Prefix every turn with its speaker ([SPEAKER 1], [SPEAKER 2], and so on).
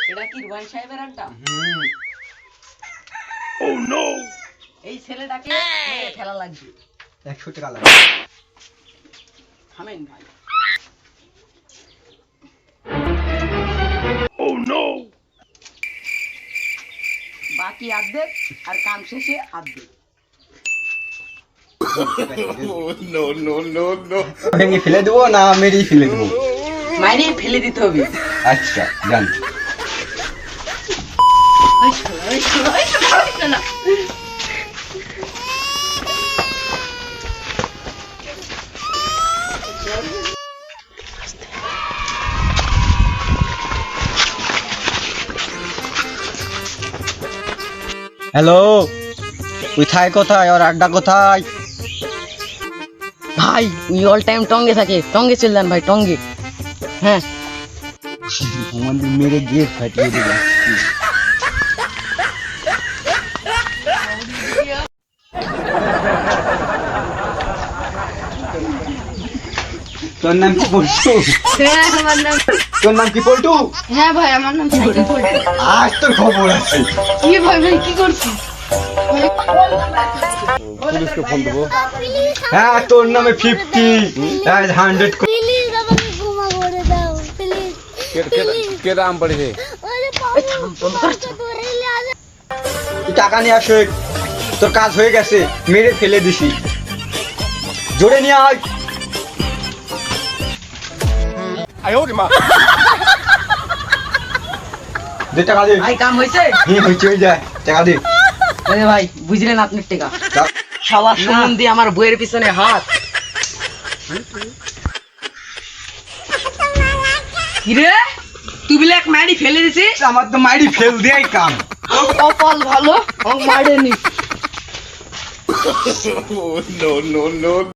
[SPEAKER 1] এটা কি রুবাই সাহেবের আড্ডা? এই ছেলেটাকে মেরে ফেলা লাগবে।
[SPEAKER 2] 100 টাকা লাগবে।
[SPEAKER 1] থামেন ভাই। বাকি অর্ধেক আর কাম শেষে অর্ধেক।
[SPEAKER 2] ভেঙে ফেলে দেবো না মেরেই ফেলে দেবো?
[SPEAKER 1] মাইরে ফেলে দিতে হবে।
[SPEAKER 2] আচ্ছা জান। হ্যালো, কোথায় কোথায় আর আড্ডা কোথায়?
[SPEAKER 1] ভাই উই অল টাইম টঙ্গে থাকে, টঙ্গে চলে যান ভাই, টঙ্গে। হ্যাঁ
[SPEAKER 2] আমাদের মেরে গেট ফাটিয়ে দিল। তোর নাম কি পল্টু?
[SPEAKER 3] হ্যাঁ আমার নাম,
[SPEAKER 2] তোর নাম কি পল্টু?
[SPEAKER 3] হ্যাঁ ভাই আমার নাম সাইকেল পল্টু।
[SPEAKER 2] আজ তোর খবর আছে।
[SPEAKER 3] কি ভাই ভাই কি করছিস?
[SPEAKER 4] পুলিশকে ফোন দেবো।
[SPEAKER 2] হ্যাঁ তোর নামে 50 100
[SPEAKER 5] প্লিজ আমাকে ক্ষমা করে দাও প্লিজ
[SPEAKER 4] কে দাম পড়েছে?
[SPEAKER 2] তুই টাকা নিয়ে আসে, তোর কাজ হয়ে গেছে, মেরে ফেলে দিছি। জোরে নিয়ে আয়। দে টাকা দে।
[SPEAKER 1] ভাই কাম হয়েছে?
[SPEAKER 2] হয়েছে হয়ে যায়, টাকা দে।
[SPEAKER 1] আরে ভাই বুঝলেন আপনার টাকা।
[SPEAKER 2] দাও।
[SPEAKER 1] শালা সুমন দিয়ে আমার বইয়ের পিছনে হাত। কিরে তুই বিলে এক মারি ফেলে দিছিস?
[SPEAKER 2] আমার তো মাইরি ফেল দেয় কাম।
[SPEAKER 1] কপাল ভালো, মারেনি।